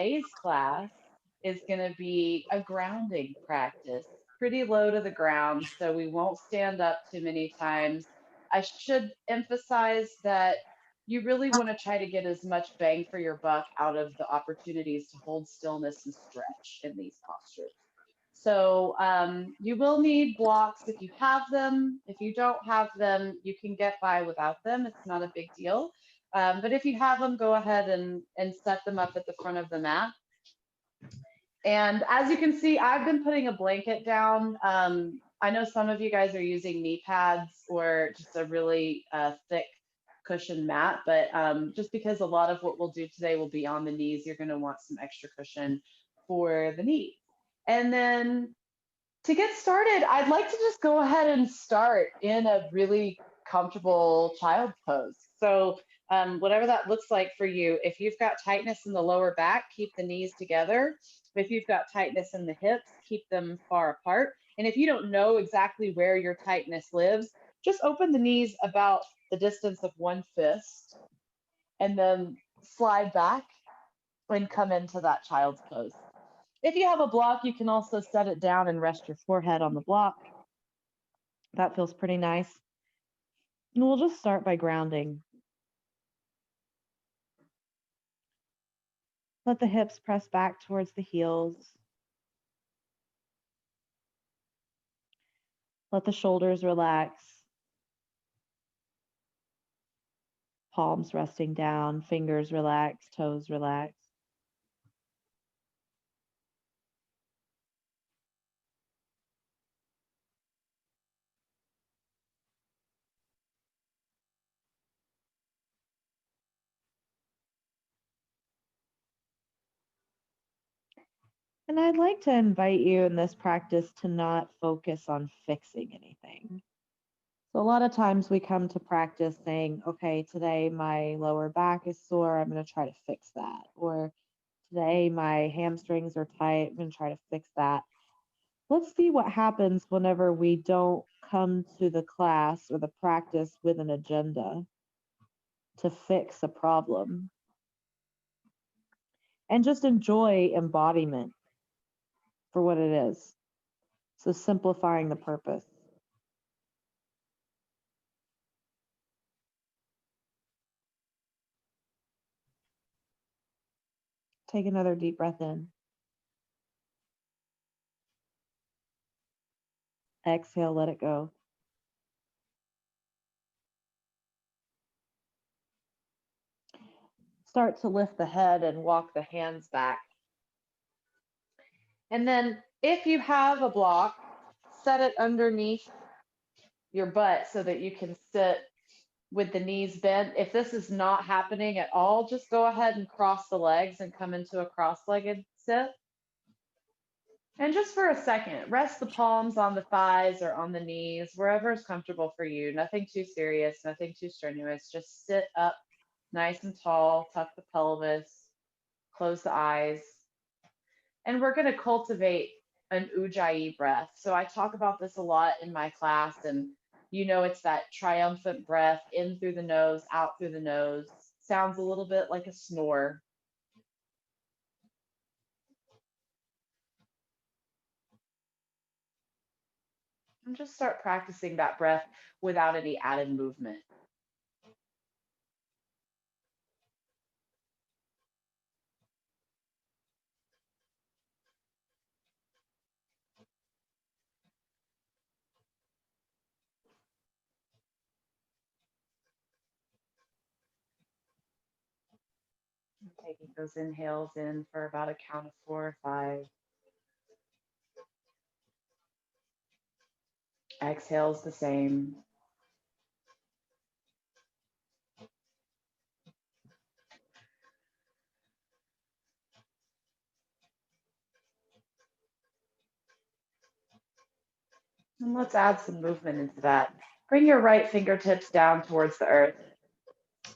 Today's class is going to be a grounding practice, pretty low to the ground, so we won't stand up too many times. I should emphasize that you really want to try to get as much bang for your buck out of the opportunities to hold stillness and stretch in these postures. So you will need blocks if you have them. If you don't have them, you can get by without them. It's not a big deal. But if you have them, go ahead and set them up at the front of the mat. And as you can see, I've been putting a blanket down. I know some of you guys are using knee pads or just a really thick cushion mat, but just because a lot of what we'll do today will be on the knees, you're going to want some extra cushion for the knees. And then to get started, I'd like to just go ahead and start in a really comfortable child's pose. So, whatever that looks like for you, if you've got tightness in the lower back, keep the knees together. If you've got tightness in the hips, keep them far apart. And if you don't know exactly where your tightness lives, just open the knees about the distance of one fist and then slide back and come into that child's pose. If you have a block, you can also set it down and rest your forehead on the block. That feels pretty nice. And we'll just start by grounding. Let the hips press back towards the heels. Let the shoulders relax. Palms resting down, fingers relax, toes relax. And I'd like to invite you in this practice to not focus on fixing anything. So a lot of times we come to practice saying, okay, today my lower back is sore, I'm going to try to fix that. Or today my hamstrings are tight, I'm going to try to fix that. Let's see what happens whenever we don't come to the class or the practice with an agenda to fix a problem. And just enjoy embodiment for what it is. So simplifying the purpose. Take another deep breath in. Exhale, let it go. Start to lift the head and walk the hands back. And then if you have a block, set it underneath your butt so that you can sit with the knees bent. If this is not happening at all, just go ahead and cross the legs and come into a cross-legged sit. And just for a second, rest the palms on the thighs or on the knees, wherever is comfortable for you. Nothing too serious, nothing too strenuous. Just sit up nice and tall, tuck the pelvis, close the eyes. And we're going to cultivate an ujjayi breath. So I talk about this a lot in my class, and it's that triumphant breath in through the nose, out through the nose. Sounds a little bit like a snore. And just start practicing that breath without any added movement. Taking those inhales in for about a count of 4 or 5. Exhales the same. And let's add some movement into that. Bring your right fingertips down towards the earth.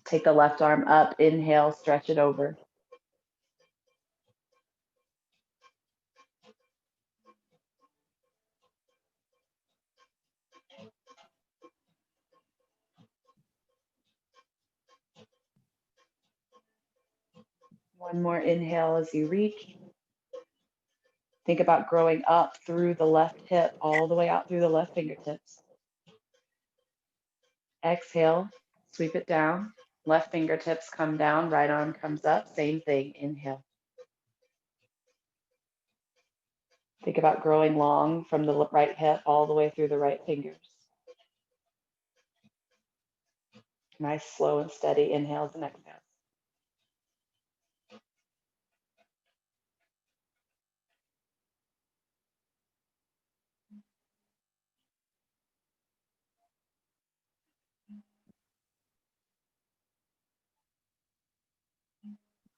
Take the left arm up. Inhale, stretch it over. One more inhale as you reach. Think about growing up through the left hip, all the way out through the left fingertips. Exhale, sweep it down. Left fingertips come down, right arm comes up. Same thing, inhale. Think about growing long from the right hip all the way through the right fingers. Nice, slow and steady inhales and exhales.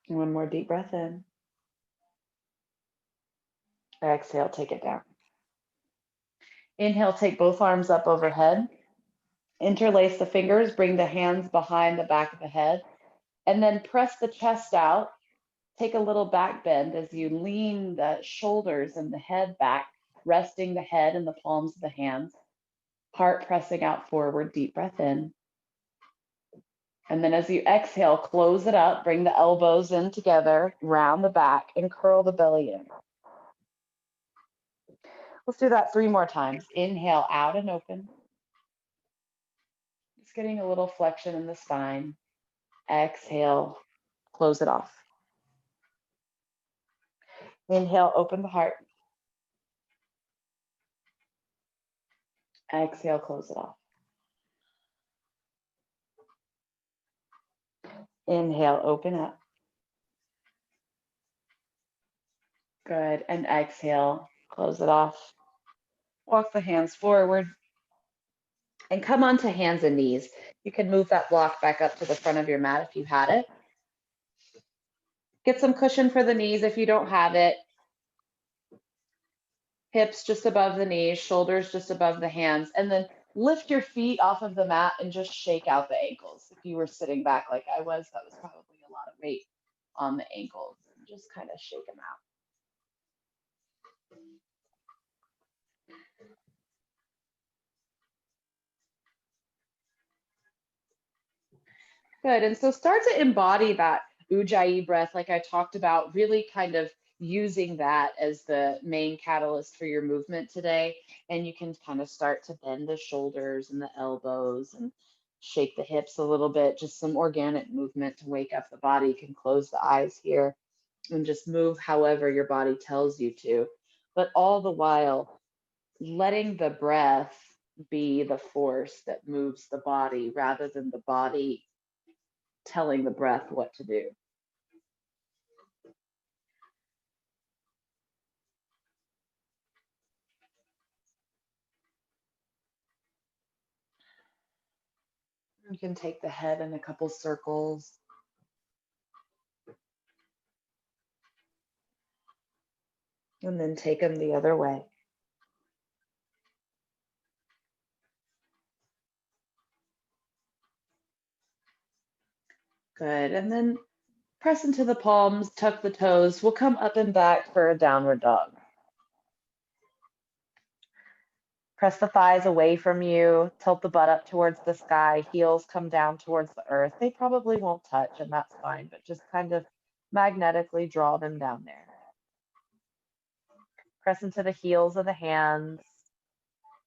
One more deep breath in. Exhale, take it down. Inhale, take both arms up overhead. Interlace the fingers, bring the hands behind the back of the head, and then press the chest out. Take a little back bend as you lean the shoulders and the head back, resting the head in the palms of the hands. Heart pressing out forward, deep breath in. And then as you exhale, close it up, bring the elbows in together, round the back, and curl the belly in. Let's do that 3 more times. Inhale out and open. Just getting a little flexion in the spine. Exhale, close it off. Inhale, open the heart. Exhale, close it off. Inhale, open up. Good. And exhale, close it off. Walk the hands forward and come onto hands and knees. You can move that block back up to the front of your mat if you had it. Get some cushion for the knees if you don't have it. Hips just above the knees, shoulders just above the hands, and then lift your feet off of the mat and just shake out the ankles. If you were sitting back like I was, that was probably a lot of weight on the ankles. Just kind of shake them out. Good. And so start to embody that Ujjayi breath, like I talked about, really kind of using that as the main catalyst for your movement today. And you can kind of start to bend the shoulders and the elbows and shake the hips a little bit, just some organic movement to wake up the body. You can close the eyes here and just move however your body tells you to. But all the while, letting the breath be the force that moves the body rather than the body telling the breath what to do. You can take the head in a couple circles. And then take them the other way. Good. And then press into the palms, tuck the toes. We'll come up and back for a downward dog. Press the thighs away from you, tilt the butt up towards the sky, heels come down towards the earth. They probably won't touch, and that's fine, but just kind of magnetically draw them down there. Press into the heels of the hands.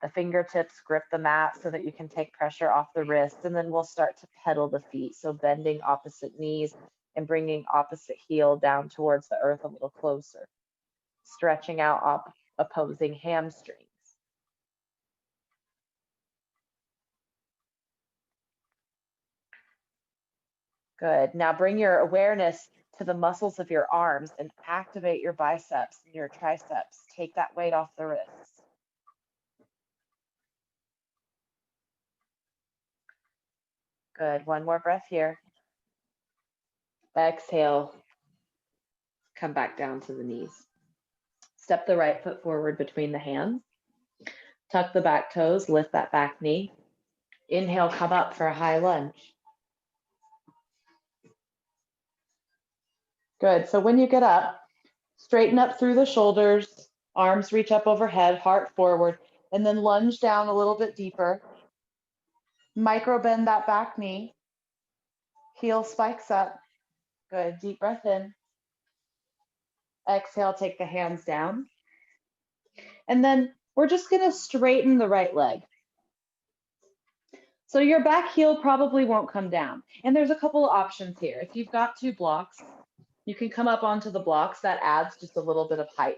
The fingertips grip the mat so that you can take pressure off the wrists, and then we'll start to pedal the feet. So bending opposite knees and bringing opposite heel down towards the earth a little closer. Stretching out opposing hamstrings. Good. Now bring your awareness to the muscles of your arms and activate your biceps and your triceps. Take that weight off the wrists. Good. One more breath here. Exhale. Come back down to the knees. Step the right foot forward between the hands. Tuck the back toes, lift that back knee. Inhale, come up for a high lunge. Good. So when you get up, straighten up through the shoulders, arms reach up overhead, heart forward, and then lunge down a little bit deeper. Micro bend that back knee. Heel spikes up. Good. Deep breath in. Exhale, take the hands down. And then we're just going to straighten the right leg. So your back heel probably won't come down. And there's a couple of options here. If you've got 2 blocks, you can come up onto the blocks. That adds just a little bit of height.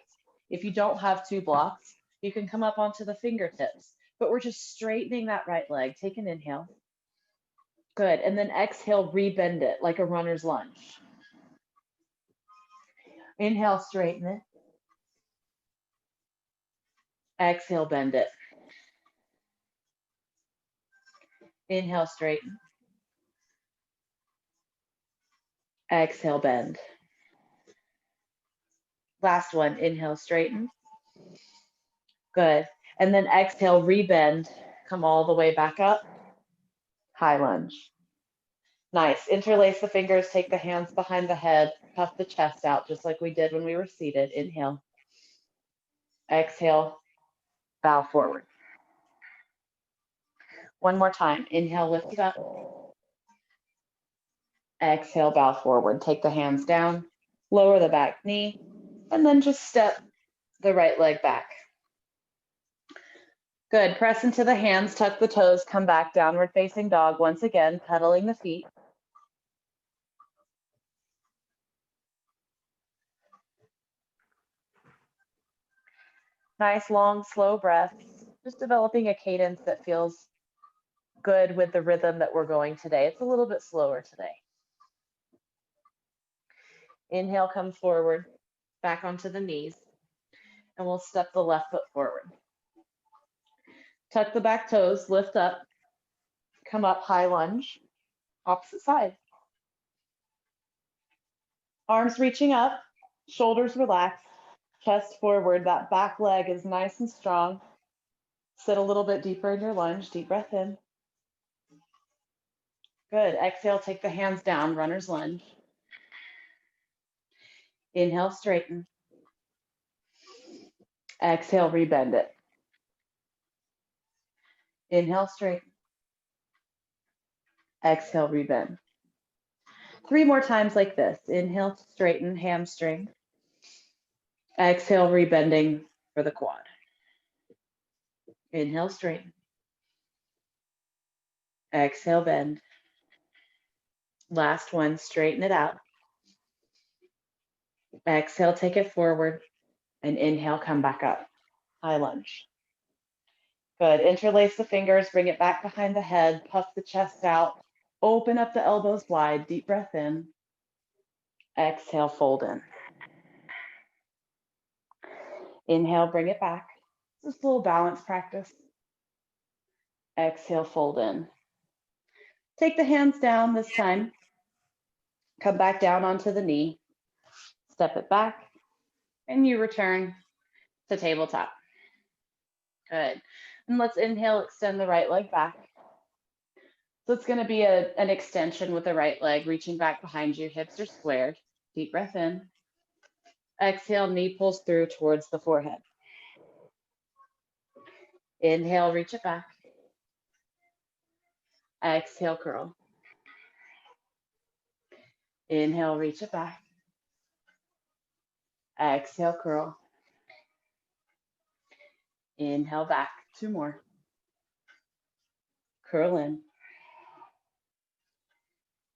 If you don't have 2 blocks, you can come up onto the fingertips. But we're just straightening that right leg. Take an inhale. Good. And then exhale, rebend it like a runner's lunge. Inhale, straighten it. Exhale, bend it. Inhale, straighten. Exhale, bend. Last one, inhale, straighten. Good. And then exhale, rebend. Come all the way back up. High lunge. Nice. Interlace the fingers, take the hands behind the head, puff the chest out just like we did when we were seated. Inhale. Exhale, bow forward. One more time. Inhale, lift it up. Exhale, bow forward. Take the hands down, lower the back knee, and then just step the right leg back. Good. Press into the hands, tuck the toes, come back, downward facing dog. Once again, pedaling the feet. Nice, long, slow breaths. Just developing a cadence that feels good with the rhythm that we're going today. It's a little bit slower today. Inhale, come forward, back onto the knees, and we'll step the left foot forward. Tuck the back toes, lift up, come up, high lunge, opposite side. Arms reaching up, shoulders relaxed, chest forward. That back leg is nice and strong. Sit a little bit deeper in your lunge, deep breath in. Good. Exhale, take the hands down, runner's lunge. Inhale, straighten. Exhale, rebend it. Inhale, straighten. Exhale, rebend. 3 more times like this. Inhale, straighten, hamstring. Exhale, rebending for the quad. Inhale, straighten. Exhale, bend. Last one, straighten it out. Exhale, take it forward. And inhale, come back up. High lunge. Good. Interlace the fingers, bring it back behind the head, puff the chest out, open up the elbows wide, deep breath in. Exhale, fold in. Inhale, bring it back. Just a little balance practice. Exhale, fold in. Take the hands down this time. Come back down onto the knee. Step it back, and you return to tabletop. Good. And let's inhale, extend the right leg back. So it's going to be an extension with the right leg, reaching back behind you, hips are squared. Deep breath in. Exhale, knee pulls through towards the forehead. Inhale, reach it back. Exhale, curl. Inhale, reach it back. Exhale, curl. Inhale, back. 2 more. Curl in.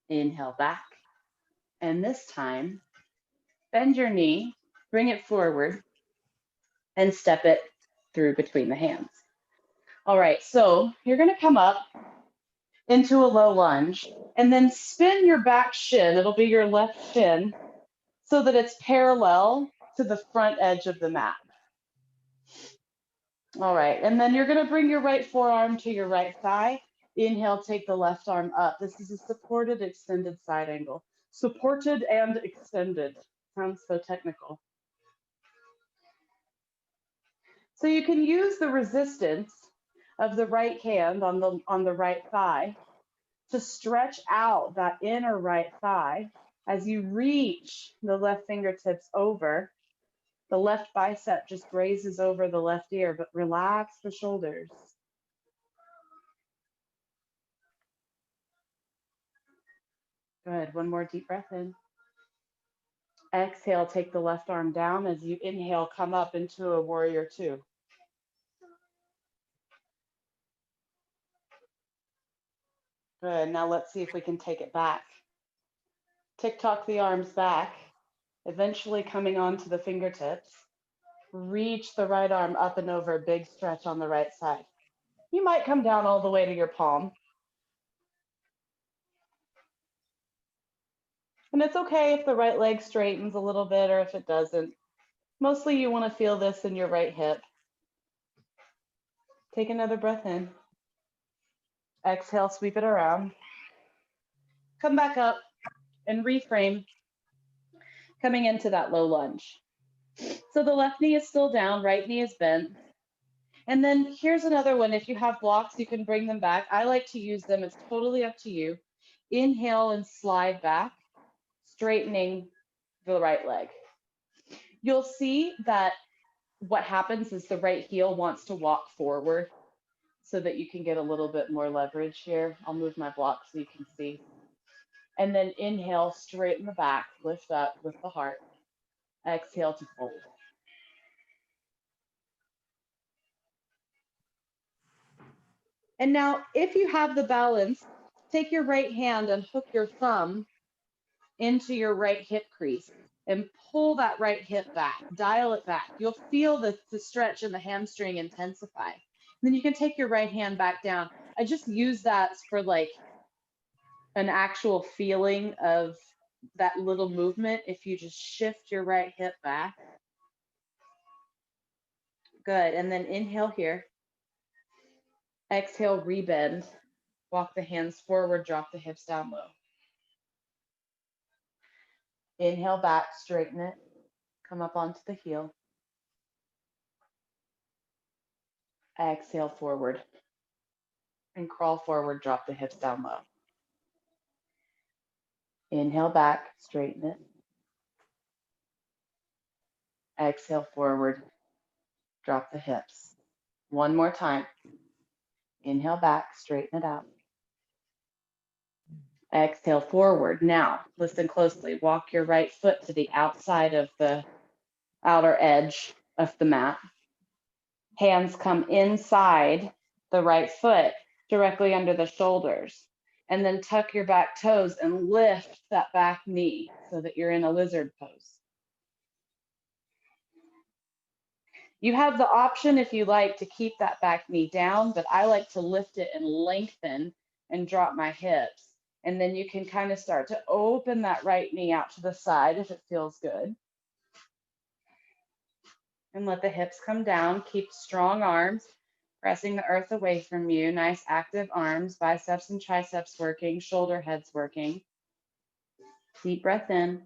Inhale, back. And this time, bend your knee, bring it forward, and step it through between the hands. All right, so you're going to come up into a low lunge and then spin your back shin. It'll be your left shin so that it's parallel to the front edge of the mat. All right, and then you're going to bring your right forearm to your right thigh. Inhale, take the left arm up. This is a supported extended side angle. Supported and extended. Sounds so technical. So you can use the resistance of the right hand on the right thigh to stretch out that inner right thigh as you reach the left fingertips over. The left bicep just grazes over the left ear, but relax the shoulders. Good. One more deep breath in. Exhale, take the left arm down. As you inhale, come up into a warrior two. Good. Now let's see if we can take it back. Tick-tock the arms back, eventually coming onto the fingertips. Reach the right arm up and over, big stretch on the right side. You might come down all the way to your palm. And it's okay if the right leg straightens a little bit or if it doesn't. Mostly you want to feel this in your right hip. Take another breath in. Exhale, sweep it around. Come back up and reframe, coming into that low lunge. So the left knee is still down, right knee is bent. And then here's another one. If you have blocks, you can bring them back. I like to use them. It's totally up to you. Inhale and slide back, straightening the right leg. You'll see that what happens is the right heel wants to walk forward so that you can get a little bit more leverage here. I'll move my block so you can see. And then inhale, straighten the back, lift up with the heart. Exhale to fold. And now, if you have the balance, take your right hand and hook your thumb into your right hip crease and pull that right hip back, dial it back. You'll feel the stretch in the hamstring intensify. And then you can take your right hand back down. I just use that for like an actual feeling of that little movement. If you just shift your right hip back. Good. And then inhale here. Exhale, rebend. Walk the hands forward, drop the hips down low. Inhale back, straighten it. Come up onto the heel. Exhale forward. And crawl forward, drop the hips down low. Inhale back, straighten it. Exhale forward, drop the hips. One more time. Inhale back, straighten it out. Exhale forward. Now, listen closely. Walk your right foot to the outside of the outer edge of the mat. Hands come inside the right foot, directly under the shoulders. And then tuck your back toes and lift that back knee so that you're in a lizard pose. You have the option, if you like, to keep that back knee down, but I like to lift it and lengthen and drop my hips. And then you can kind of start to open that right knee out to the side if it feels good. And let the hips come down. Keep strong arms, pressing the earth away from you. Nice active arms, biceps and triceps working, shoulder heads working. Deep breath in.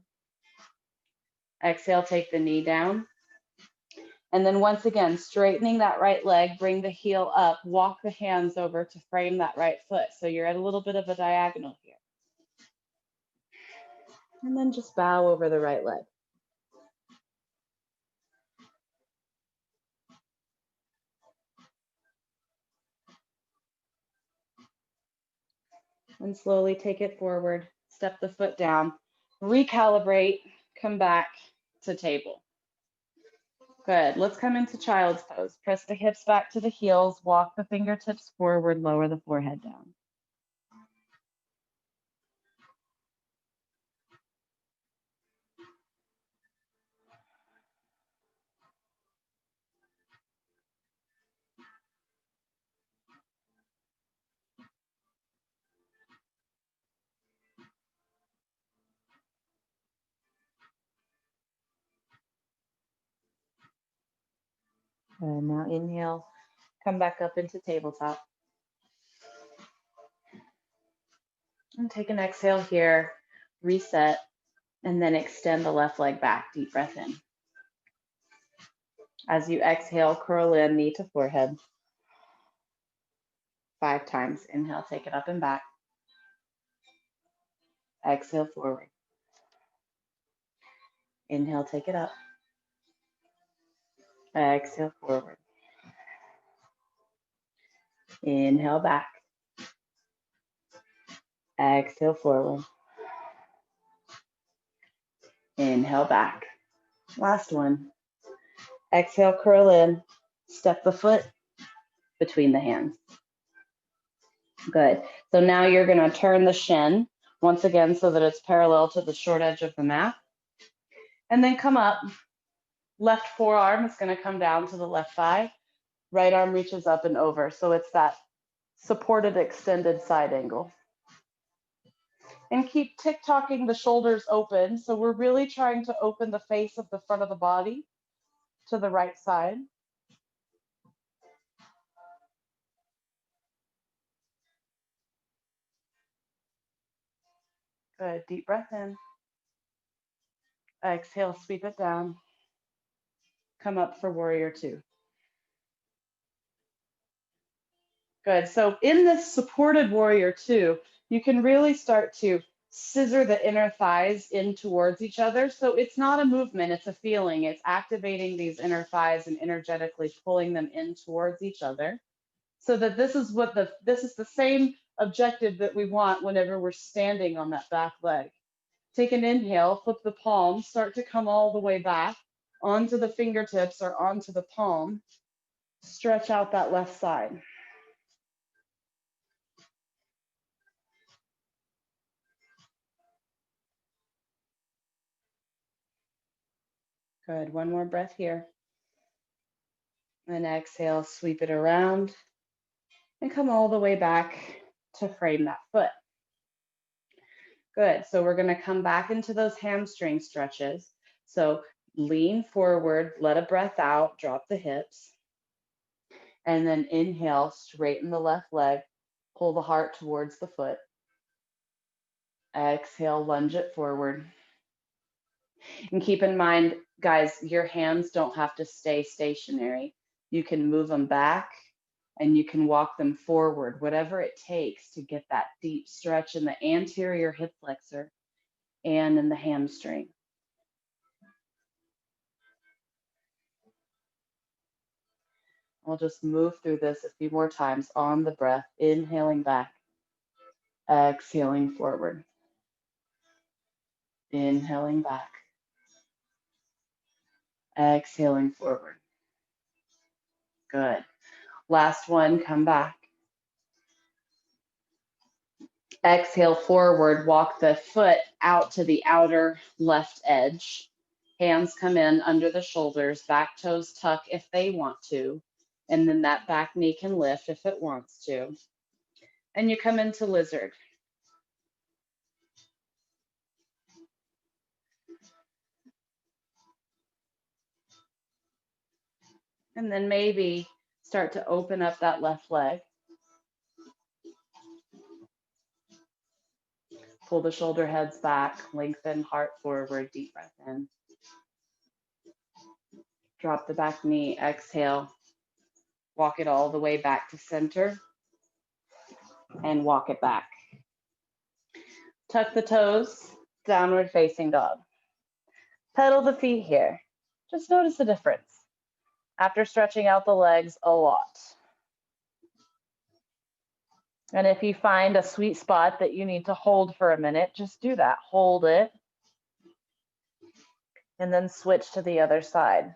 Exhale, take the knee down. And then once again, straightening that right leg, bring the heel up, walk the hands over to frame that right foot. So you're at a little bit of a diagonal here. And then just bow over the right leg. And slowly take it forward, step the foot down, recalibrate, come back to table. Good. Let's come into child's pose. Press the hips back to the heels, walk the fingertips forward, lower the forehead down. And now inhale, come back up into tabletop. And take an exhale here, reset, and then extend the left leg back. Deep breath in. As you exhale, curl in, knee to forehead. 5 times. Inhale, take it up and back. Exhale, forward. Inhale, take it up. Exhale, forward. Inhale, back. Exhale, forward. Inhale back. Last one. Exhale, curl in. Step the foot between the hands. Good. So now you're going to turn the shin once again so that it's parallel to the short edge of the mat. And then come up. Left forearm is going to come down to the left thigh. Right arm reaches up and over. So it's that supported extended side angle. And keep tick-tocking the shoulders open. So we're really trying to open the face of the front of the body to the right side. Good. Deep breath in. Exhale, sweep it down. Come up for warrior two. Good. So in this supported warrior two, you can really start to scissor the inner thighs in towards each other. So it's not a movement, it's a feeling. It's activating these inner thighs and energetically pulling them in towards each other. So that this is the same objective that we want whenever we're standing on that back leg. Take an inhale, flip the palm, start to come all the way back onto the fingertips or onto the palm. Stretch out that left side. Good. One more breath here. And exhale, sweep it around and come all the way back to frame that foot. Good. So we're going to come back into those hamstring stretches. So lean forward, let a breath out, drop the hips. And then inhale, straighten the left leg, pull the heart towards the foot. Exhale, lunge it forward. And keep in mind, guys, your hands don't have to stay stationary. You can move them back and you can walk them forward, whatever it takes to get that deep stretch in the anterior hip flexor and in the hamstring. We'll just move through this a few more times on the breath, inhaling back, exhaling forward, inhaling back, exhaling forward. Good. Last one, come back. Exhale forward, walk the foot out to the outer left edge. Hands come in under the shoulders, back toes tuck if they want to, and then that back knee can lift if it wants to. And you come into lizard. And then maybe start to open up that left leg. Pull the shoulder heads back, lengthen heart forward, deep breath in. Drop the back knee, exhale. Walk it all the way back to center and walk it back. Tuck the toes, downward facing dog. Pedal the feet here. Just notice the difference after stretching out the legs a lot. And if you find a sweet spot that you need to hold for a minute, just do that. Hold it. And then switch to the other side.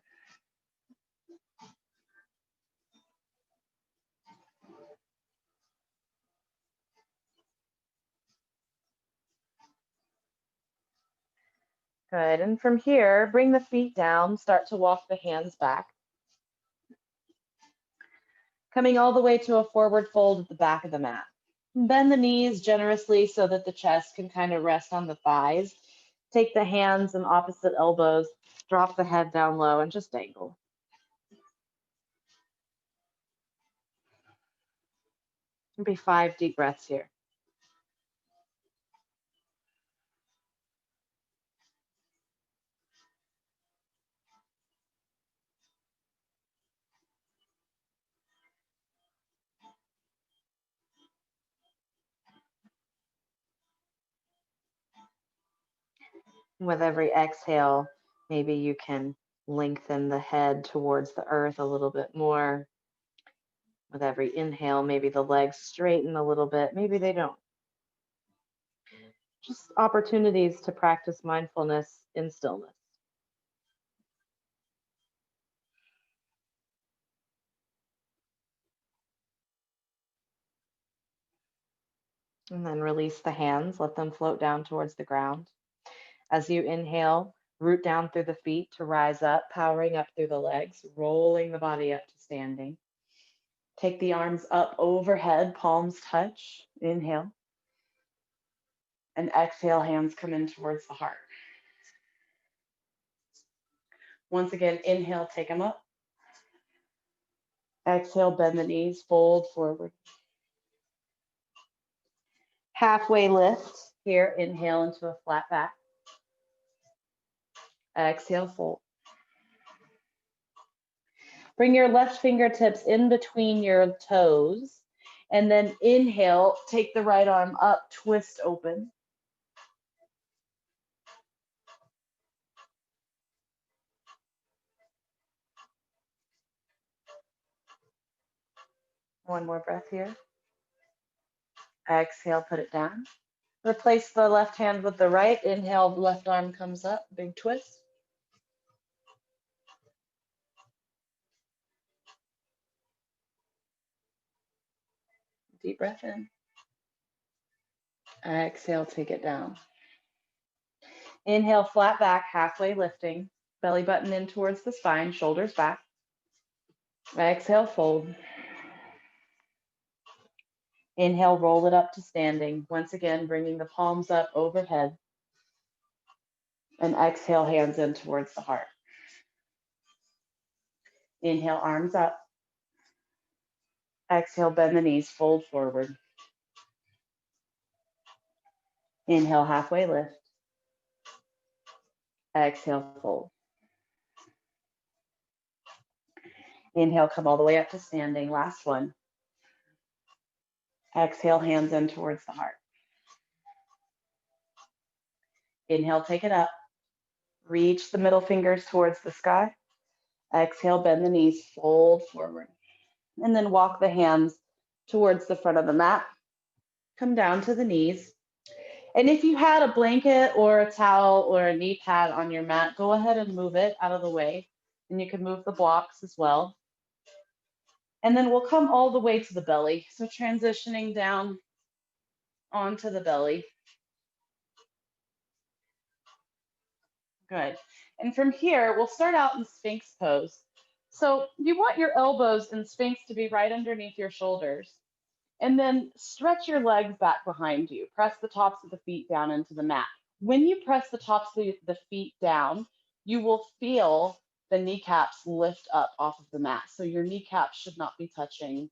Good. And from here, bring the feet down, start to walk the hands back. Coming all the way to a forward fold at the back of the mat. Bend the knees generously so that the chest can kind of rest on the thighs. Take the hands and opposite elbows, drop the head down low and just dangle. It'll be 5 deep breaths here. With every exhale, maybe you can lengthen the head towards the earth a little bit more. With every inhale, maybe the legs straighten a little bit. Maybe they don't. Just opportunities to practice mindfulness in stillness. And then release the hands, let them float down towards the ground. As you inhale, root down through the feet to rise up, powering up through the legs, rolling the body up to standing. Take the arms up overhead, palms touch. Inhale. And exhale, hands come in towards the heart. Once again, inhale, take them up. Exhale, bend the knees, fold forward. Halfway lift. Here, inhale into a flat back. Exhale, fold. Bring your left fingertips in between your toes. And then inhale, take the right arm up, twist open. One more breath here. Exhale, put it down. Replace the left hand with the right. Inhale, the left arm comes up, big twist. Deep breath in. Exhale, take it down. Inhale, flat back, halfway lifting. Belly button in towards the spine, shoulders back. Exhale, fold. Inhale, roll it up to standing. Once again, bringing the palms up overhead. And exhale, hands in towards the heart. Inhale, arms up. Exhale, bend the knees, fold forward. Inhale, halfway lift. Exhale, fold. Inhale, come all the way up to standing. Last one. Exhale, hands in towards the heart. Inhale, take it up. Reach the middle fingers towards the sky. Exhale, bend the knees, fold forward. And then walk the hands towards the front of the mat. Come down to the knees. And if you had a blanket or a towel or a knee pad on your mat, go ahead and move it out of the way. And you can move the blocks as well. And then we'll come all the way to the belly. So transitioning down onto the belly. Good. And from here, we'll start out in Sphinx pose. So you want your elbows in Sphinx to be right underneath your shoulders. And then stretch your legs back behind you. Press the tops of the feet down into the mat. When you press the tops of the feet down, you will feel the kneecaps lift up off of the mat. So your kneecaps should not be touching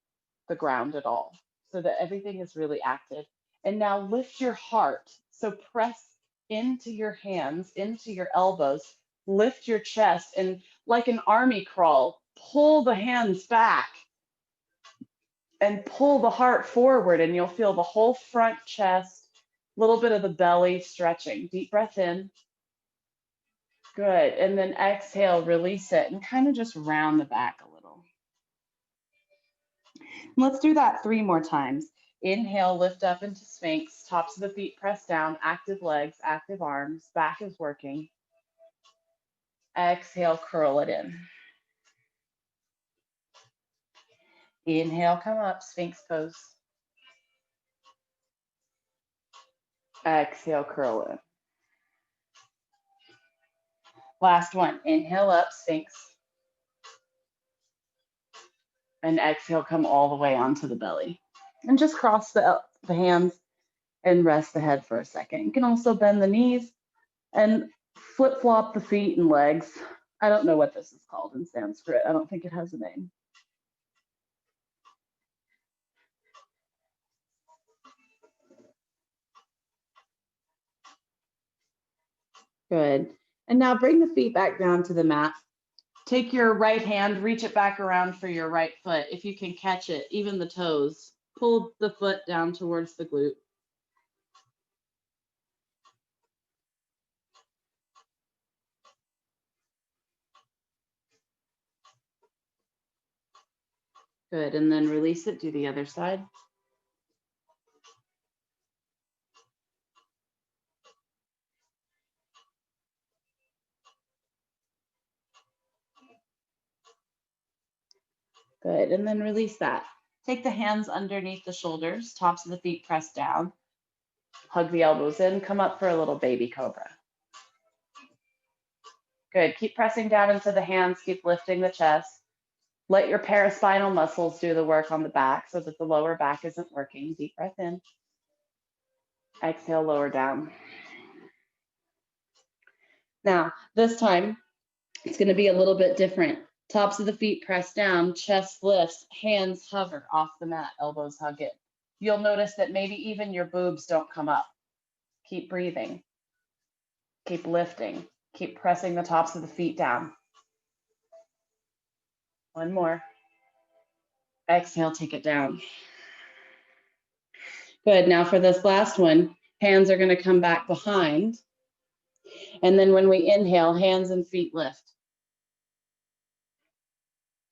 the ground at all, so that everything is really active. And now lift your heart. So press into your hands, into your elbows, lift your chest, and like an army crawl, pull the hands back and pull the heart forward, and you'll feel the whole front chest, a little bit of the belly stretching. Deep breath in. Good. And then exhale, release it, and kind of just round the back a little. Let's do that 3 more times. Inhale, lift up into Sphinx, tops of the feet press down, active legs, active arms, back is working. Exhale, curl it in. Inhale, come up, Sphinx pose. Exhale, curl in. Last one. Inhale up, Sphinx. And exhale, come all the way onto the belly. And just cross the hands and rest the head for a second. You can also bend the knees and flip-flop the feet and legs. I don't know what this is called in Sanskrit. I don't think it has a name. Good. And now bring the feet back down to the mat. Take your right hand, reach it back around for your right foot. If you can catch it, even the toes, pull the foot down towards the glute. Good. And then release it, do the other side. Good. And then release that. Take the hands underneath the shoulders, tops of the feet pressed down. Hug the elbows in. Come up for a little baby cobra. Good. Keep pressing down into the hands. Keep lifting the chest. Let your paraspinal muscles do the work on the back so that the lower back isn't working. Deep breath in. Exhale, lower down. Now, this time, it's going to be a little bit different. Tops of the feet press down, chest lifts, hands hover off the mat, elbows hug it. You'll notice that maybe even your boobs don't come up. Keep breathing. Keep lifting. Keep pressing the tops of the feet down. One more. Exhale, take it down. Good. Now for this last one, hands are going to come back behind. And then when we inhale, hands and feet lift.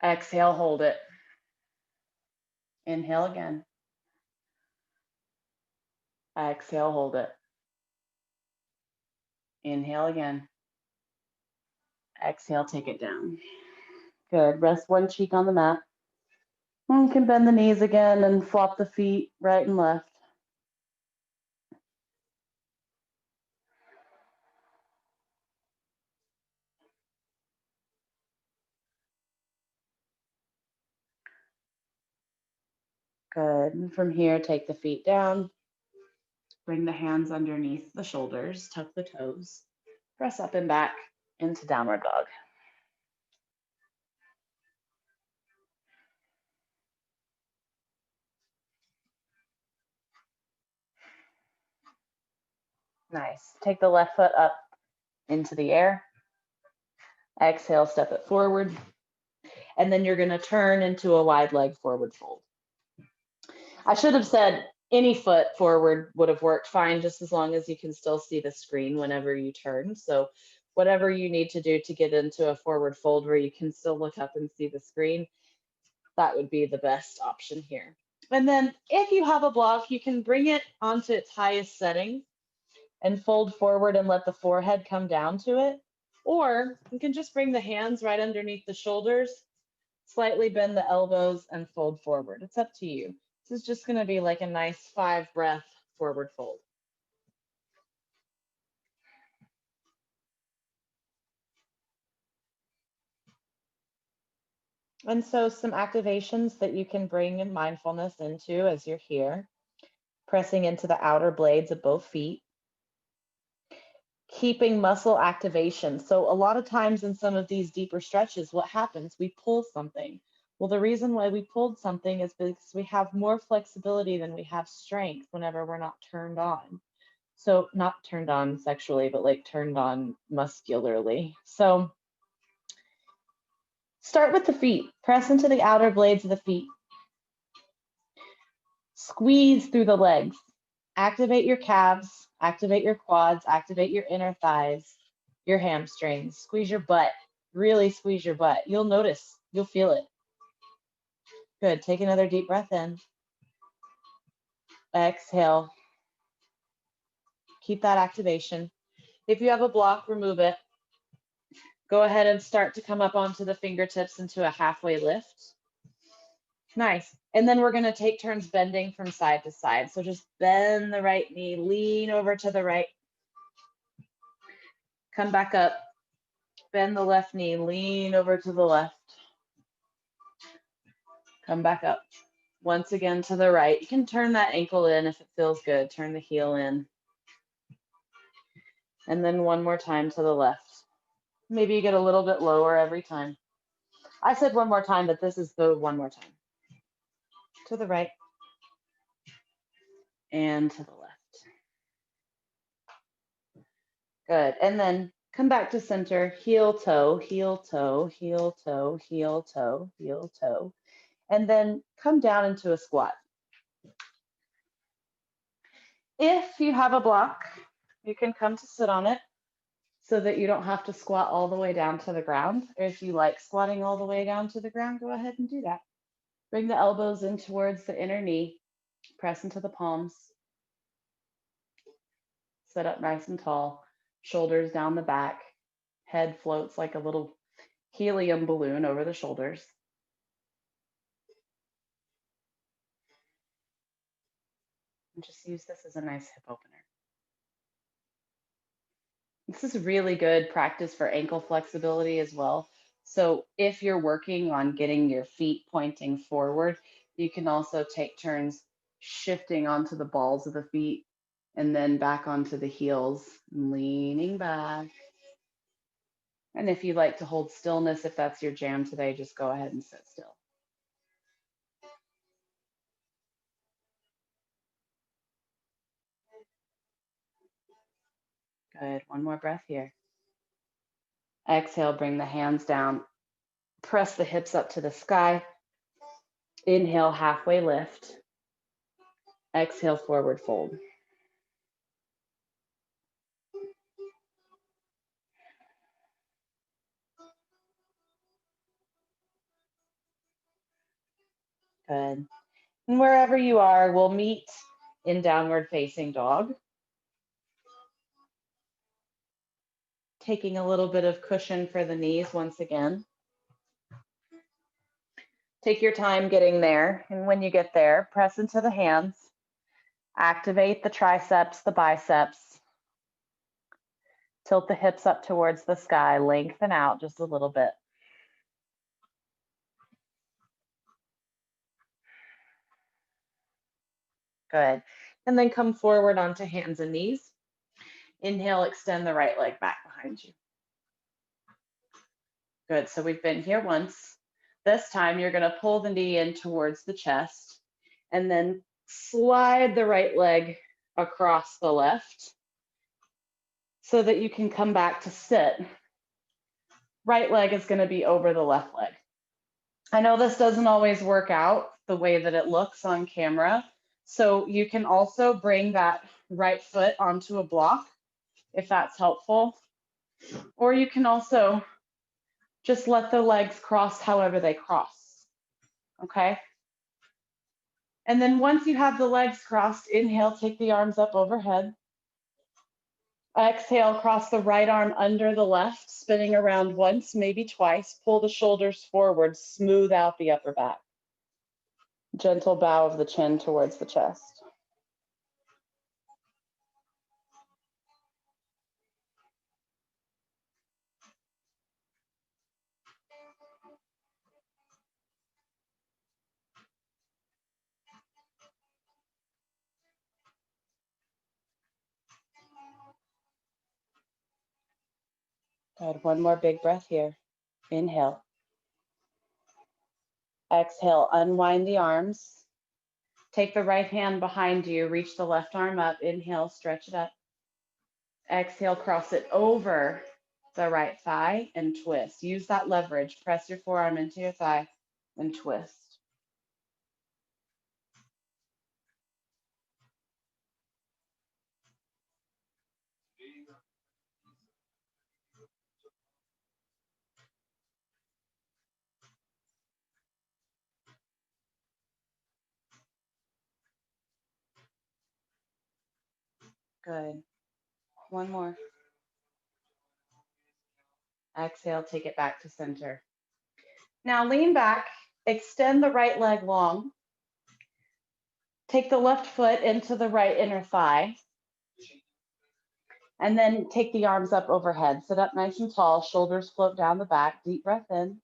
Exhale, hold it. Inhale again. Exhale, hold it. Inhale again. Exhale, take it down. Good. Rest one cheek on the mat. And you can bend the knees again and flop the feet right and left. Good. And from here, take the feet down. Bring the hands underneath the shoulders. Tuck the toes. Press up and back into downward dog. Nice. Take the left foot up into the air. Exhale, step it forward. And then you're going to turn into a wide leg forward fold. I should have said any foot forward would have worked fine, just as long as you can still see the screen whenever you turn. So whatever you need to do to get into a forward fold where you can still look up and see the screen, that would be the best option here. And then if you have a block, you can bring it onto its highest setting and fold forward and let the forehead come down to it. Or you can just bring the hands right underneath the shoulders, slightly bend the elbows and fold forward. It's up to you. This is just going to be like a nice 5-breath forward fold. And so some activations that you can bring in mindfulness into as you're here, pressing into the outer blades of both feet, keeping muscle activation. So a lot of times in some of these deeper stretches, what happens? We pull something. Well, the reason why we pulled something is because we have more flexibility than we have strength whenever we're not turned on. So not turned on sexually, but like turned on muscularly. So start with the feet. Press into the outer blades of the feet. Squeeze through the legs. Activate your calves, activate your quads, activate your inner thighs, your hamstrings. Squeeze your butt. Really squeeze your butt. You'll notice, you'll feel it. Good. Take another deep breath in. Exhale. Keep that activation. If you have a block, remove it. Go ahead and start to come up onto the fingertips into a halfway lift. Nice. And then we're going to take turns bending from side to side. So just bend the right knee, lean over to the right. Come back up. Bend the left knee, lean over to the left. Come back up. Once again to the right. You can turn that ankle in if it feels good. Turn the heel in. And then one more time to the left. Maybe you get a little bit lower every time. I said one more time, but this is the one more time. To the right. And to the left. Good. And then come back to center, heel, toe, heel, toe, heel, toe, heel, toe, heel, toe. And then come down into a squat. If you have a block, you can come to sit on it so that you don't have to squat all the way down to the ground. Or if you like squatting all the way down to the ground, go ahead and do that. Bring the elbows in towards the inner knee. Press into the palms. Sit up nice and tall. Shoulders down the back. Head floats like a little helium balloon over the shoulders. Just use this as a nice hip opener. This is really good practice for ankle flexibility as well. So if you're working on getting your feet pointing forward, you can also take turns shifting onto the balls of the feet and then back onto the heels, leaning back. And if you like to hold stillness, if that's your jam today, just go ahead and sit still. Good. One more breath here. Exhale, bring the hands down. Press the hips up to the sky. Inhale, halfway lift. Exhale, forward fold. Good. And wherever you are, we'll meet in downward facing dog. Taking a little bit of cushion for the knees once again. Take your time getting there. And when you get there, press into the hands. Activate the triceps, the biceps. Tilt the hips up towards the sky. Lengthen out just a little bit. Good. And then come forward onto hands and knees. Inhale, extend the right leg back behind you. Good. So we've been here once. This time you're going to pull the knee in towards the chest and then slide the right leg across the left so that you can come back to sit. Right leg is going to be over the left leg. I know this doesn't always work out the way that it looks on camera. So you can also bring that right foot onto a block if that's helpful. Or you can also just let the legs cross however they cross. Okay? And then once you have the legs crossed, inhale, take the arms up overhead. Exhale, cross the right arm under the left, spinning around once, maybe twice. Pull the shoulders forward, smooth out the upper back. Gentle bow of the chin towards the chest. Good. One more big breath here. Inhale. Exhale, unwind the arms. Take the right hand behind you, reach the left arm up. Inhale, stretch it up. Exhale, cross it over the right thigh and twist. Use that leverage. Press your forearm into your thigh and twist. Good. One more. Exhale, take it back to center. Now lean back, extend the right leg long. Take the left foot into the right inner thigh. And then take the arms up overhead. Sit up nice and tall, shoulders float down the back. Deep breath in.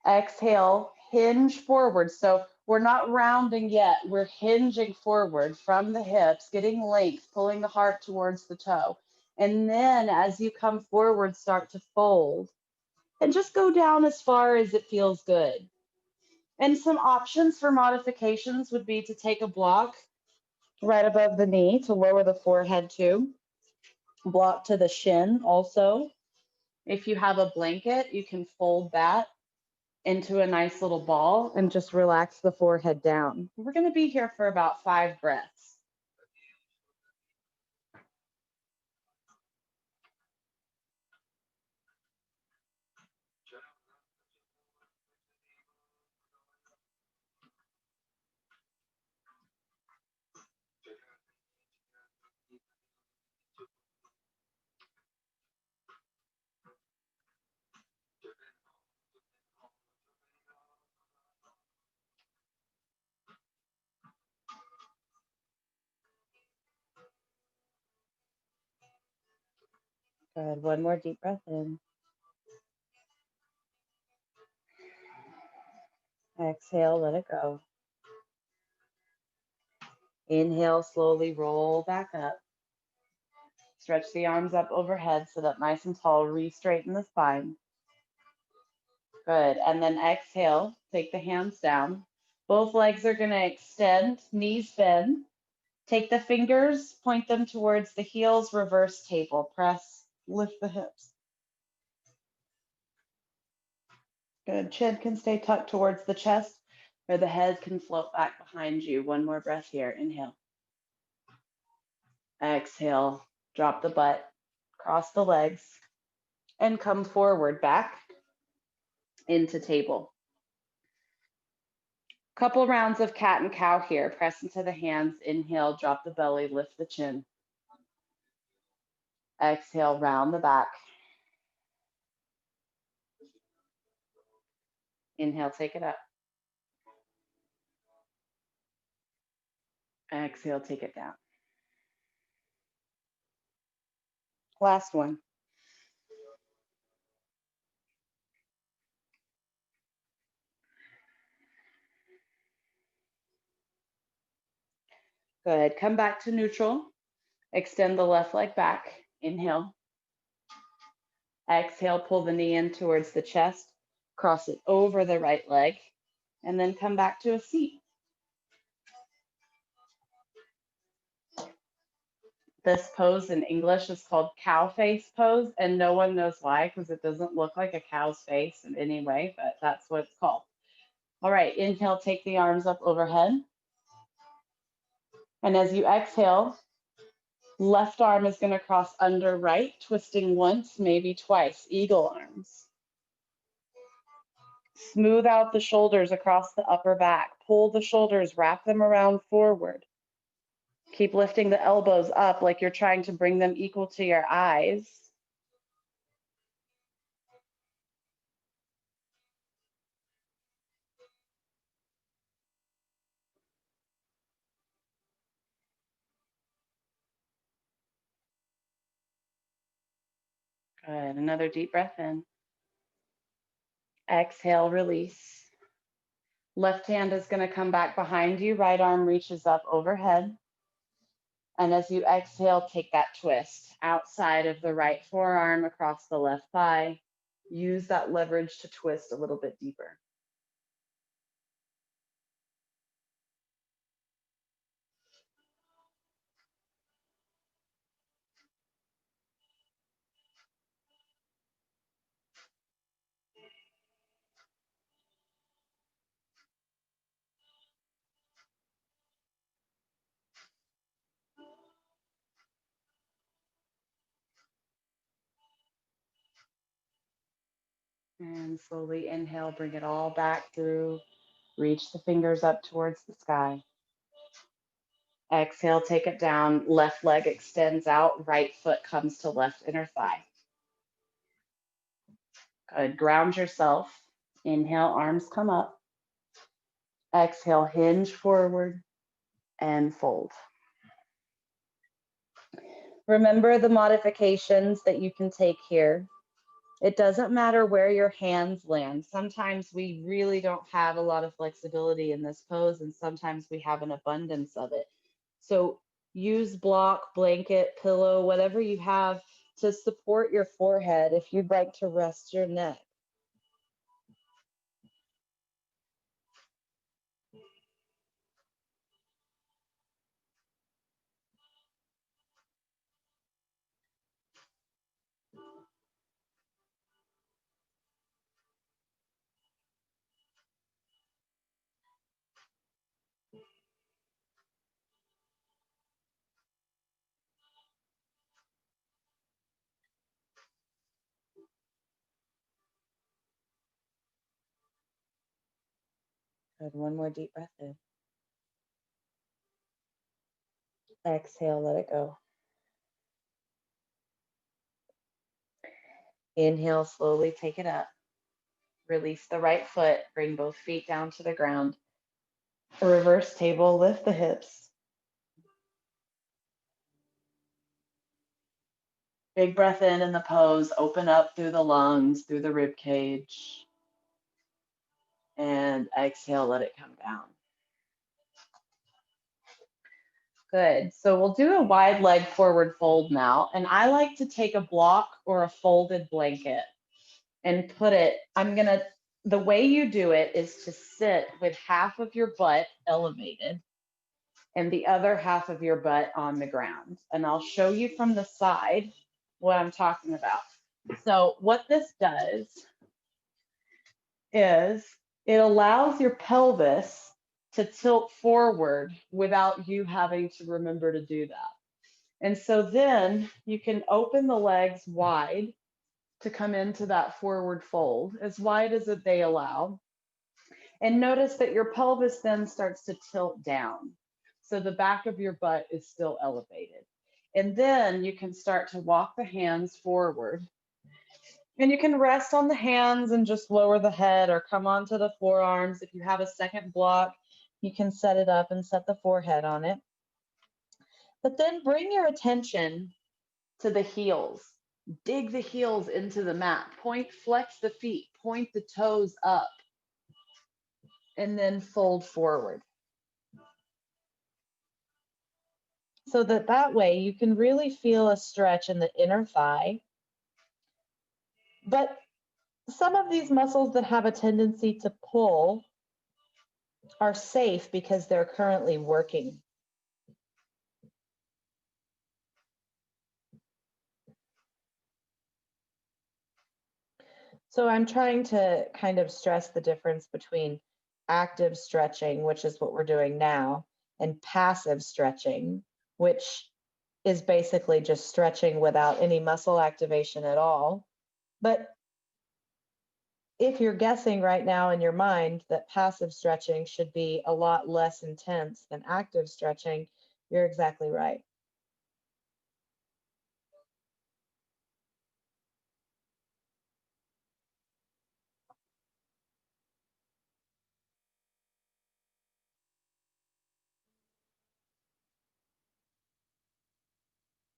Exhale, hinge forward. So we're not rounding yet. We're hinging forward from the hips, getting length, pulling the heart towards the toe. And then as you come forward, start to fold. And just go down as far as it feels good. And some options for modifications would be to take a block right above the knee to lower the forehead too. Block to the shin also. If you have a blanket, you can fold that into a nice little ball and just relax the forehead down. We're going to be here for about 5 breaths. Good. One more deep breath in. Exhale, let it go. Inhale, slowly roll back up. Stretch the arms up overhead, sit up nice and tall, re-straighten the spine. Good. And then exhale, take the hands down. Both legs are going to extend, knees bend. Take the fingers, point them towards the heels, reverse table. Press, lift the hips. Good. Chin can stay tucked towards the chest, or the head can float back behind you. One more breath here. Inhale. Exhale. Drop the butt. Cross the legs. And come forward back into table. Couple rounds of cat and cow here. Press into the hands. Inhale. Drop the belly. Lift the chin. Exhale. Round the back. Inhale. Take it up. Exhale. Take it down. Last one. Good. Come back to neutral. Extend the left leg back. Inhale. Exhale, pull the knee in towards the chest. Cross it over the right leg. And then come back to a seat. This pose in English is called cow face pose, and no one knows why because it doesn't look like a cow's face in any way, but that's what it's called. All right, inhale, take the arms up overhead. And as you exhale, left arm is going to cross under right, twisting once, maybe twice, eagle arms. Smooth out the shoulders across the upper back. Pull the shoulders, wrap them around forward. Keep lifting the elbows up like you're trying to bring them equal to your eyes. Good. Another deep breath in. Exhale, release. Left hand is going to come back behind you. Right arm reaches up overhead. And as you exhale, take that twist outside of the right forearm across the left thigh. Use that leverage to twist a little bit deeper. And slowly inhale, bring it all back through. Reach the fingers up towards the sky. Exhale, take it down. Left leg extends out. Right foot comes to left inner thigh. Good. Ground yourself. Inhale, arms come up. Exhale, hinge forward and fold. Remember the modifications that you can take here. It doesn't matter where your hands land. Sometimes we really don't have a lot of flexibility in this pose, and sometimes we have an abundance of it. So use block, blanket, pillow, whatever you have to support your forehead if you'd like to rest your neck. Good. One more deep breath in. Exhale, let it go. Inhale, slowly take it up. Release the right foot, bring both feet down to the ground. A reverse table, lift the hips. Big breath in the pose, open up through the lungs, through the rib cage, and exhale, let it come down. Good. So we'll do a wide leg forward fold now. And I like to take a block or a folded blanket and put it, the way you do it is to sit with half of your butt elevated and the other half of your butt on the ground. And I'll show you from the side what I'm talking about. So what this does is it allows your pelvis to tilt forward without you having to remember to do that. And so then you can open the legs wide to come into that forward fold, as wide as they allow. And notice that your pelvis then starts to tilt down. So the back of your butt is still elevated. And then you can start to walk the hands forward. And you can rest on the hands and just lower the head or come onto the forearms. If you have a second block, you can set it up and set the forehead on it. But then bring your attention to the heels. Dig the heels into the mat. Flex the feet, point the toes up, and then fold forward. So that way you can really feel a stretch in the inner thigh. But some of these muscles that have a tendency to pull are safe because they're currently working. So I'm trying to kind of stress the difference between active stretching, which is what we're doing now, and passive stretching, which is basically just stretching without any muscle activation at all. But if you're guessing right now in your mind that passive stretching should be a lot less intense than active stretching, you're exactly right.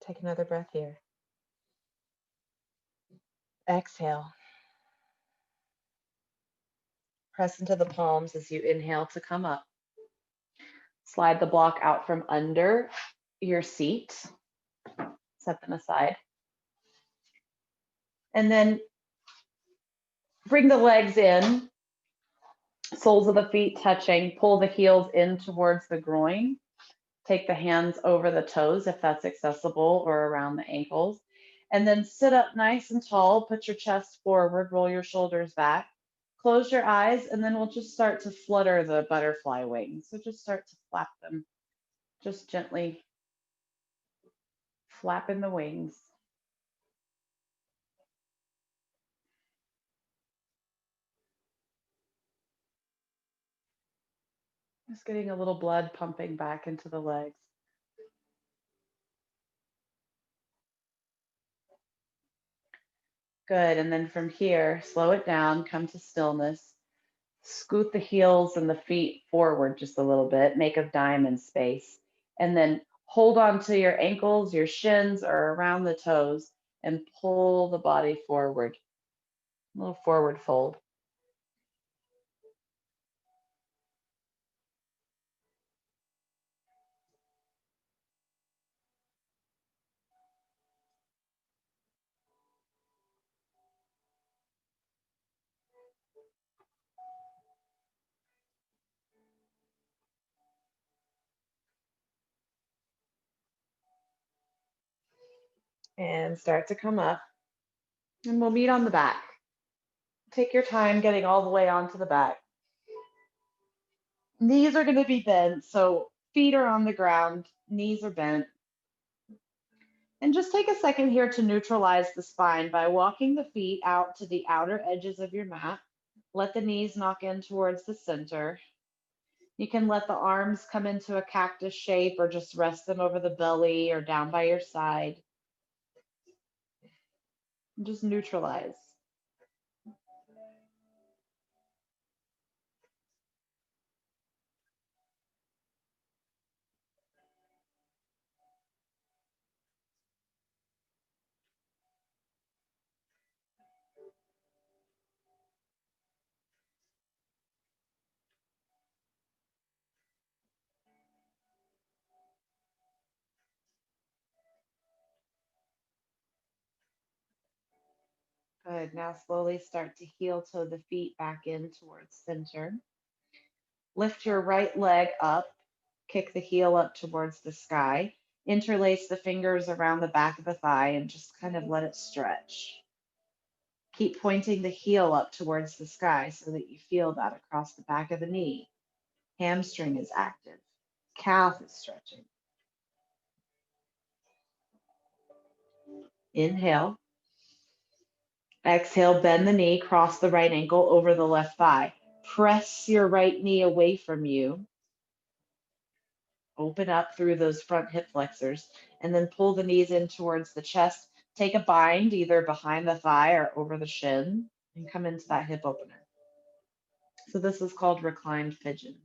Take another breath here. Exhale. Press into the palms as you inhale to come up. Slide the block out from under your seat. Set them aside. And then bring the legs in, soles of the feet touching, pull the heels in towards the groin. Take the hands over the toes if that's accessible or around the ankles. And then sit up nice and tall, put your chest forward, roll your shoulders back, close your eyes, and then we'll just start to flutter the butterfly wings. So just start to flap them, just gently flapping the wings. Just getting a little blood pumping back into the legs. Good, and then from here, slow it down, come to stillness. Scoot the heels and the feet forward just a little bit, make a diamond space, and then hold on to your ankles, your shins, or around the toes, and pull the body forward. A little forward fold. And start to come up. And we'll meet on the back. Take your time getting all the way onto the back. Knees are going to be bent, so feet are on the ground, knees are bent. And just take a second here to neutralize the spine by walking the feet out to the outer edges of your mat. Let the knees knock in towards the center. You can let the arms come into a cactus shape or just rest them over the belly or down by your side. Just neutralize. Good. Now slowly start to heel toe the feet back in towards center. Lift your right leg up, kick the heel up towards the sky. Interlace the fingers around the back of the thigh and just kind of let it stretch. Keep pointing the heel up towards the sky so that you feel that across the back of the knee. Hamstring is active. Calf is stretching. Inhale. Exhale, bend the knee, cross the right ankle over the left thigh. Press your right knee away from you. Open up through those front hip flexors and then pull the knees in towards the chest. Take a bind either behind the thigh or over the shin and come into that hip opener. So this is called reclined pigeon.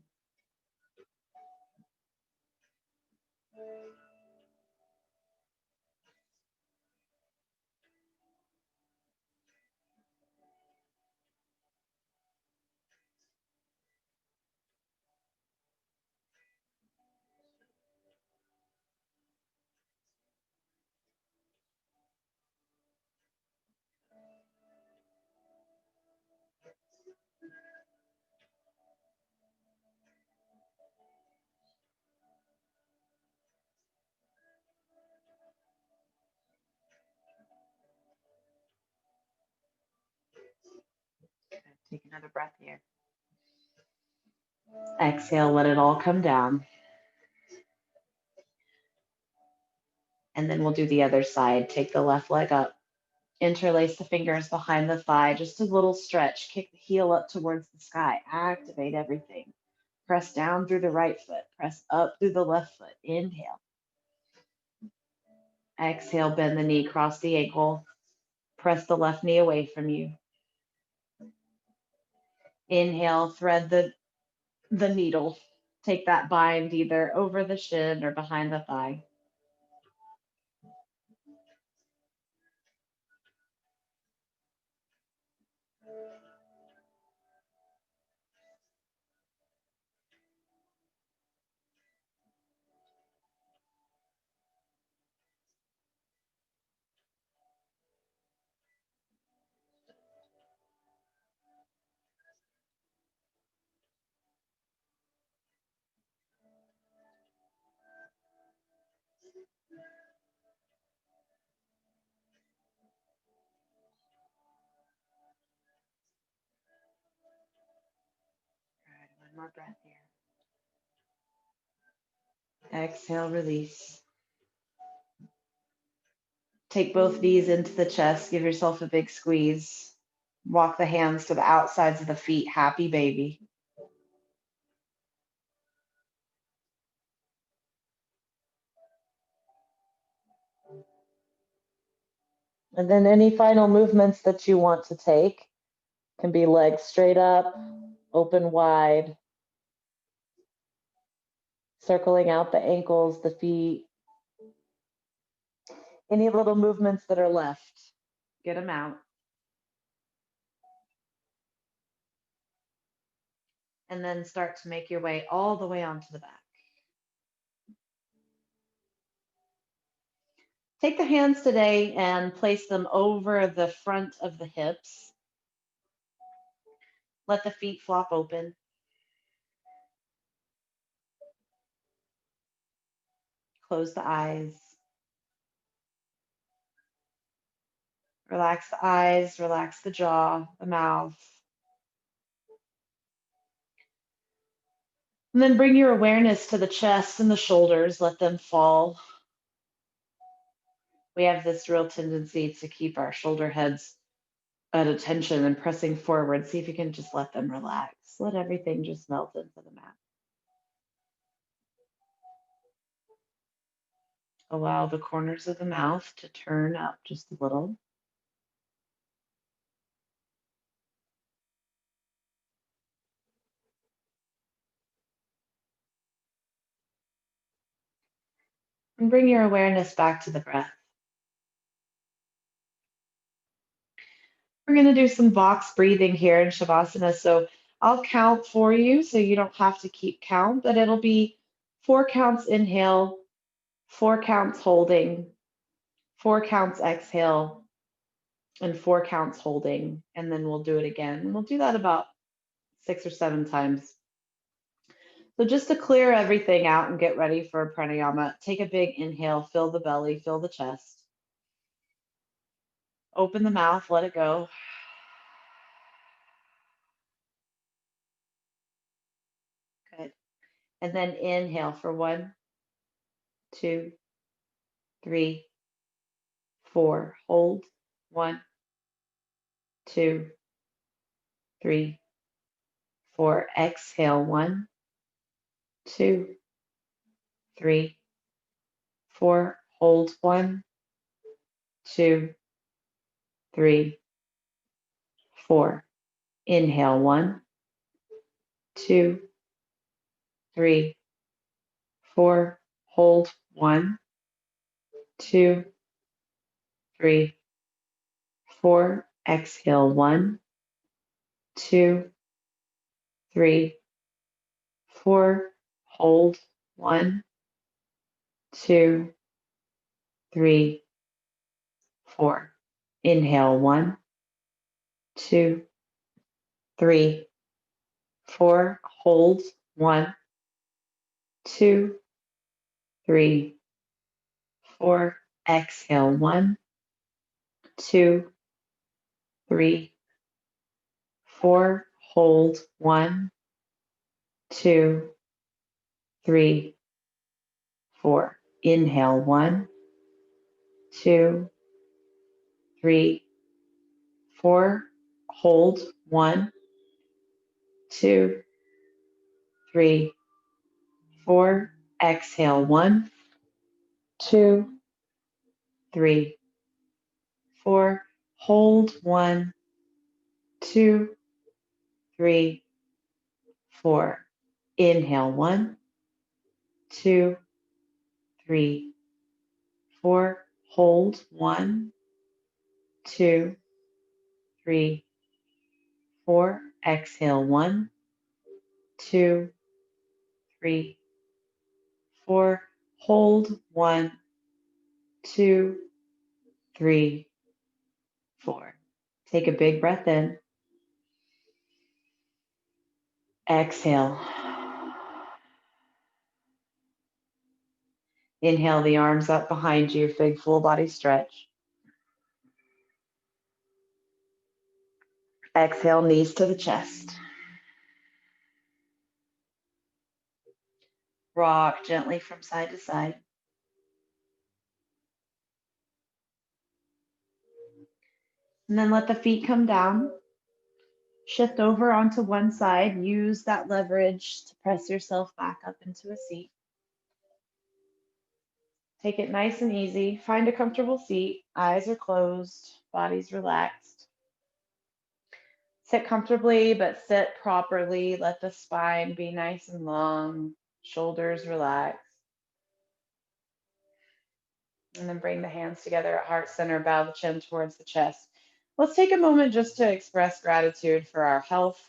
Take another breath here. Exhale, let it all come down. And then we'll do the other side. Take the left leg up. Interlace the fingers behind the thigh, just a little stretch. Kick the heel up towards the sky. Activate everything. Press down through the right foot. Press up through the left foot. Inhale. Exhale, bend the knee, cross the ankle. Press the left knee away from you. Inhale, thread the needle. Take that bind either over the shin or behind the thigh. Good. One more breath here. Exhale, release. Take both knees into the chest. Give yourself a big squeeze. Walk the hands to the outsides of the feet. Happy baby. And then any final movements that you want to take can be legs straight up, open wide, circling out the ankles, the feet. Any little movements that are left, get them out. And then start to make your way all the way onto the back. Take the hands today and place them over the front of the hips. Let the feet flop open. Close the eyes. Relax the eyes, relax the jaw, the mouth. And then bring your awareness to the chest and the shoulders. Let them fall. We have this real tendency to keep our shoulder heads at attention and pressing forward. See if you can just let them relax. Let everything just melt into the mat. Allow the corners of the mouth to turn up just a little. And bring your awareness back to the breath. We're going to do some box breathing here in Shavasana. So I'll count for you so you don't have to keep count, but it'll be 4 counts inhale, 4 counts holding, 4 counts exhale, and 4 counts holding, and then we'll do it again. And we'll do that about 6 or 7 times. So just to clear everything out and get ready for pranayama, take a big inhale, fill the belly, fill the chest. Open the mouth, let it go. Good. And then inhale for 1, 2, 3, 4. Hold. 1, 2, 3, 4. Exhale. 1, 2, 3, 4. Hold. 1, 2, 3, 4. Inhale. 1, 2, 3, 4. Hold. 1, 2, 3, 4. Exhale. 1, 2, 3, 4. Hold. 1, 2, 3, 4. Inhale. 1, 2, 3, 4. Hold. 1, 2, 3, 4. Exhale. 1, 2, 3, 4. Hold. 1, 2, 3, 4. Inhale. 1, 2, 3, 4. Hold. 1, 2, 3, 4. Exhale. 1, 2, 3, 4. Hold. 1, 2, 3, 4. Inhale. 1, 2, 3, 4. Hold. 1, 2, 3, 4. Exhale. 1, 2, 3, 4. Hold. 1, 2, 3, 4. Take a big breath in. Exhale. Inhale the arms up behind you, big full body stretch. Exhale, knees to the chest. Rock gently from side to side. And then let the feet come down. Shift over onto one side. Use that leverage to press yourself back up into a seat. Take it nice and easy. Find a comfortable seat. Eyes are closed. Body's relaxed. Sit comfortably, but sit properly. Let the spine be nice and long. Shoulders relax. And then bring the hands together at heart center. Bow the chin towards the chest. Let's take a moment just to express gratitude for our health,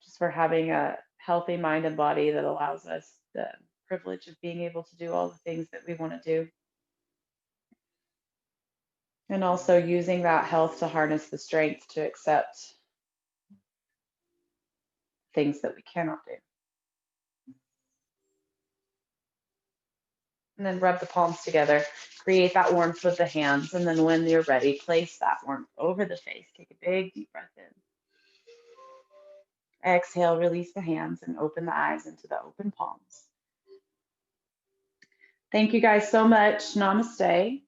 just for having a healthy mind and body that allows us the privilege of being able to do all the things that we want to do. And also using that health to harness the strength to accept things that we cannot do. And then rub the palms together, create that warmth with the hands. And then when you're ready, place that warmth over the face. Take a big deep breath in. Exhale, release the hands and open the eyes into the open palms. Thank you guys so much. Namaste.